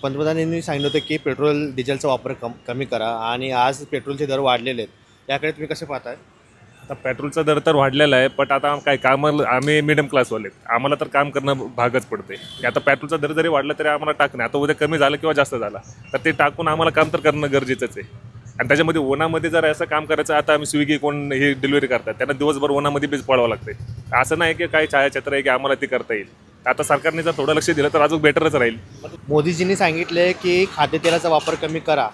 पंतप्रधानांनी सांगितलं होतं की पेट्रोल डिझेलचा वापर कमी करा आणि आज पेट्रोलचे दर वाढलेले आहेत. याकडे तुम्ही कसे पाहताय? आता पेट्रोलचा दर तर वाढलेला आहे, पण आता काय कामाला आम्ही मिडियम क्लासवाले आहेत. आम्हाला तर काम करणं भागच पडते. की आता पेट्रोलचा दर जरी वाढला तरी आम्हाला टाकणं, आता उद्या कमी झालं किंवा जास्त झाला तर ते टाकून आम्हाला काम तर करणं गरजेचंच आहे. आणि त्याच्यामध्ये उन्हामध्ये जर असं काम करायचं, आता आम्ही स्विगी कोण हे डिलिव्हरी करतात त्यांना दिवसभर उन्हामध्ये बीज पळावं लागते. असं नाही की काही छायाचित्र आहे की आम्हाला ते करता येईल. आता सरकारने जर थोडं लक्ष दिलं तर अजून बेटरच राहील. मोदीजींनी सांगितले की खाद्यतेलाचा वापर कमी करा.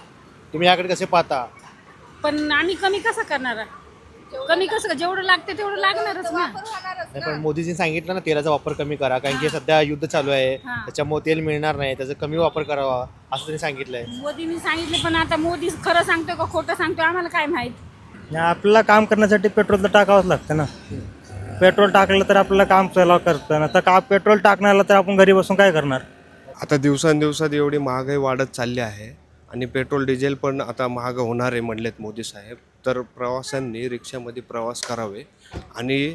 तुम्ही याकडे कसे पाहता? पण आम्ही कमी कसं करणार? कमी कसं, जेवढं लागते तेवढं लागणारच ना. नाही, पण मोदीजींनी सांगितलं ना तेलाचा वापर कमी करा, कारण की सध्या युद्ध चालू आहे, हां. त्याच्यामुळे तेल मिळणार नाही, त्याचा कमी वापर करावा असं त्यांनी सांगितलंय. मोदींनी सांगितले, पण आता मोदी खरं सांगतोय का खोटं सांगतोय आम्हाला काय माहित. आपल्याला काम करण्यासाठी पेट्रोल तर टाकावंच लागतं ना. पेट्रोल टाकलं तर आपल्याला काम चालू करतं ना. तर का पेट्रोल टाकण्याला तर आपण घरी बसून काय करणार? आता दिवसांदिवसात एवढी महागाई वाढत चालली आहे आणि पेट्रोल डिझेल पण आता महाग होणार आहे म्हणलेत मोदी साहेब. तर प्रवाशांनी रिक्षामध्ये प्रवास करावे आणि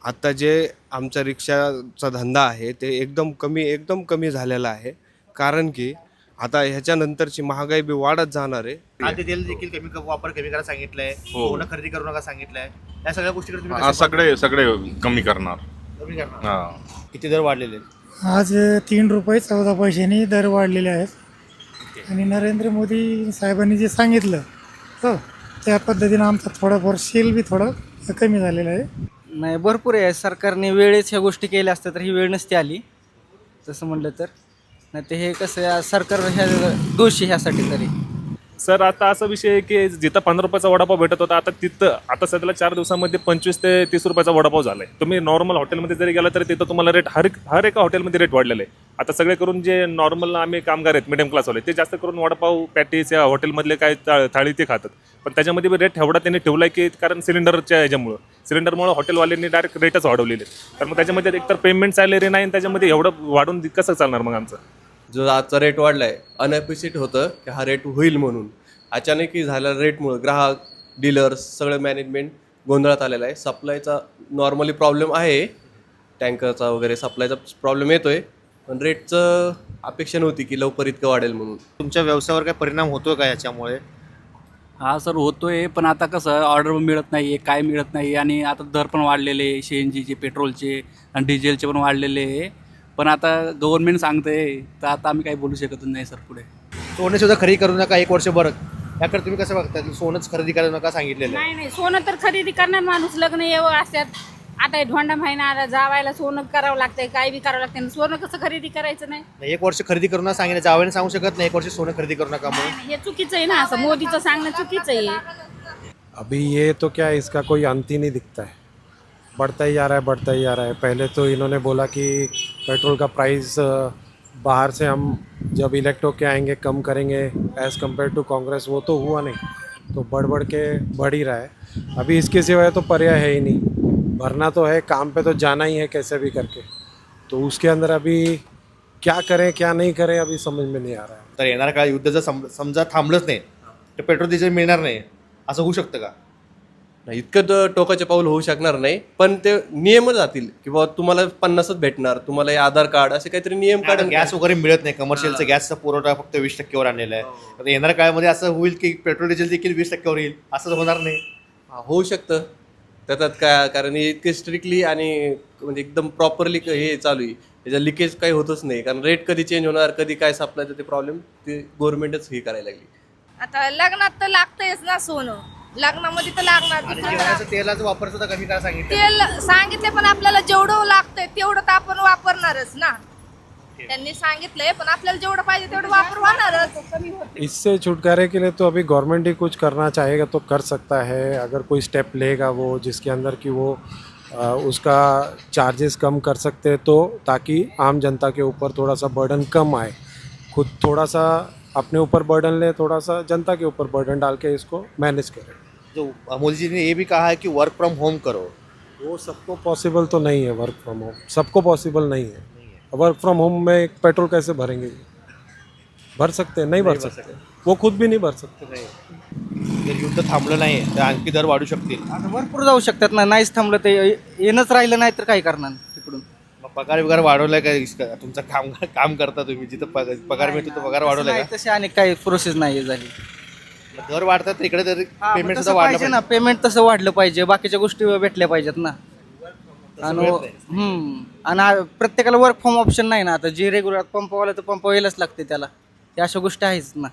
आता जे आमचा रिक्षाचा धंदा आहे ते एकदम कमी झालेला आहे, कारण की आता ह्याच्यानंतरची महागाई बी वाढत जाणार आहे. खाद्यतेल देखील वापर कमी करायला सांगितलंय, सोनं खरेदी करू नका सांगितलंय. या सगळ्या गोष्टीकडे तुम्ही हा, कसे सगळे सगळे कमी करणार. पाहता? कमी करणार. हा. किती दर वाढलेले आहेत? आज 3 रुपये 14 पैशांनी दर वाढलेले आहेत आणि नरेंद्र मोदी साहेबांनी जे सांगितलं हो त्या पद्धतीनं आमचा थोडाफार सेल बी थोडं कमी झालेला आहे. नाही, भरपूर आहे. सरकारने वेळेच ह्या गोष्टी केल्या असत्या तर ही वेळ नसती आली तसं म्हणलं तर. नाही ते हे कसं सरकार ह्या दोषी ह्यासाठी तरी. सर आता असा विषय आहे की जिथं 15 रुपयाचा वडापाव भेटत होता आता तिथं आता सध्याला 4 दिवसामध्ये 25 ते 30 रुपयाचा वडापाव झाला आहे. तुम्ही नॉर्मल हॉटेलमध्ये जरी गेला तरी तिथं तुम्हाला रेट हर एका हॉटेलमध्ये रेट वाढलेले आहे. आता सगळे करून जे नॉर्मल आम्ही कामगार आहेत मिडियम क्लासवाले ते जास्त करून वडापाव पॅटीस या हॉटेलमधले काय थाळी ते खातात. पण त्याच्यामध्ये रेट एवढा त्यांनी ठेवला आहे की कारण सिलेंडरच्या सिलेंडरमुळे हॉटेलवाल्यांनी डायरेक्ट रेटच वाढवलेले आहेत. तर मग त्याच्यामध्ये एकतर पेमेंट सॅलरी नाही आणि त्याच्यामध्ये एवढं वाढून कसं चालणार मग आमचं? जो आजचा रेट वाढला आहे अनअपेक्षित होतं की हा रेट होईल म्हणून. अचानकी झालेल्या रेटमुळं ग्राहक डीलर्स सगळं मॅनेजमेंट गोंधळात आलेलं आहे. सप्लायचा नॉर्मली प्रॉब्लेम आहे, टँकरचा वगैरे सप्लायचा प्रॉब्लेम येतो आहे, पण रेटचं अपेक्षा नव्हती की लवकर इतकं वाढेल म्हणून. तुमच्या व्यवसायावर काय परिणाम होतोय का याच्यामुळे? हा सर, होतोय, पण आता कसं ऑर्डर मिळत नाही आहे, काय मिळत नाही. आणि आता दर पण वाढलेले आहे, CNGचे, पेट्रोलचे आणि डिझेलचे पण वाढलेले आहे. पण आता गव्हर्नमेंट सांगते तर आता आम्ही काही बोलू शकत नाही सर पुढे. सोने सुद्धा खरेदी करू नका 1 वर्ष बरं. याकडे तुम्ही कसं बघता? सोनंच खरेदी करू नका सांगितलेलं आहे. नाही सोनं तर खरेदी करणार माणूस, लग्न येवं असतात. आता हे धोंडा महिना आला, जावायला सोनं करावं लागतंय, काय बी करावं लागतंय. सोनं कसं खरेदी करायचं नाही? 1 वर्ष खरेदी करू नका सांगितलं, जावयाने सांगू शकत नाही 1 वर्ष सोनं खरेदी करू नका म्हणून. हे चुकीचं आहे ना, असं मोदीचं सांगणं चुकीचं आहे. अभी ये तो क्या इसका कोई अंत ही नहीं दिखता है, बढ़ता ही जा रहा है. पहले तो इन्होंने बोला कि पेट्रोल का प्राइस बाहर से हम जब इलेक्ट होके आएंगे कम करेंगे एज़ कम्पेयर टू कांग्रेस, वो तो हुआ नहीं, तो बढ़ के बढ़ ही रहा है. अभी इसके सिवाय तो पर्याय है ही नहीं. भरना तो है, काम पे तो जाना ही है कैसे भी करके. तो उसके अंदर अभी क्या करें क्या नहीं करें अभी समझ में नहीं आ रहा है. तर येणाऱ्या काळात युद्ध जर समजा थांबलंच नाही तर पेट्रोल डिझेल मिळणार नाही, असं होऊ शकतं का? नाही, इतकं तर टोकाचे पाऊल होऊ शकणार नाही, पण ते नियम जातील की बाबा तुम्हाला 50च भेटणार, तुम्हाला हे आधार कार्ड असे काहीतरी नियम काढून. गॅस वगैरे मिळत नाही, कमर्शियलचा गॅसचा पुरवठा फक्त 20% वर आणलेला आहे. तर येणाऱ्या काळामध्ये असं होईल की पेट्रोल डिझेल देखील 20% वर येईल, असं तर होणार नाही. होऊ शकतं त्याच्यात काय, कारण हे इतके स्ट्रिक्टली आणि म्हणजे एकदम प्रॉपरली हे चालू आहे. त्याच्या लिकेज काही होतच नाही, कारण रेट कधी चेंज होणार, कधी काय सप्लायचं ते प्रॉब्लेम ते गव्हर्नमेंटच हे करायला लागली. आता लग्नात तर लागतंयच ना सोनं, लग्नामध्ये तर लागणार. आणि जेवणाचं तेलाचा वापर सुद्धा कमी करायला सांगितलं. तेल सांगितले, पण आपल्याला जेवढं लागतंय तेवढं तर आपण वापरणारच ना. त्यांनी सांगितलंय, पण आपल्याला जेवढं पाहिजे तेवढं वापर होणारच. इससे छुटकारे के लिए तो अभी गवर्नमेंट ही कुछ करना चाहेगा तो कर सकता है. अगर कोई स्टेप लेगा वो जिसके अंदर कि वो उसका चार्जेस कम कर सकते हैं, तो ताकि आम जनता के ऊपर थोड़ा सा बर्डन कम आए. खुद थोड़ा सा अपने ऊपर बर्डन ले, थोड़ा सा जनता के ऊपर बर्डन डाल के इसको मैनेज करें. जो मोदी जी ने ये भी कहा है कि वर्क फ्रॉम होम करो. वो सबको पॉसिबल तो नहीं है. वर्क फ्रॉम होम सबको पॉसिबल नहीं है. वर्क फ्रॉम होम में पेट्रोल कैसे भरेंगे? भर सकते हैं? नहीं भर सकते. वो खुद भी नहीं भर सकते. जर युद्ध थांबलं नाही तर आणखी दर वाढू शकतील. आता भरपूर जाऊ शकतात ना. नाहीच थांबलं ते येणंच राहिलं नाही तर काय करणार तिकडून? मग पगार बिगार वाढवलाय का तुमचं काम करता तुम्ही जिथं पगार मिळतो तो पगार वाढवलाय नाही, का तशी अनेक काही प्रोसेस नाही झाली. दर वाढतात तर इकडे तरी हा, मग पेमेंट तसं सुद्धा वाढलं पाहिजे ना, पाहिजे. पेमेंट तसं वाढलं पाहिजे, बाकीच्या गोष्टी भेटल्या पाहिजेत ना. आणि मिळत नाही. आणि प्रत्येकाला वर्क फ्रॉम ऑप्शन नाही ना. आता जे रेग्युलर पंपवाला तर पंप यायलाच लागते त्याला, त्या अशा गोष्टी आहेच ना.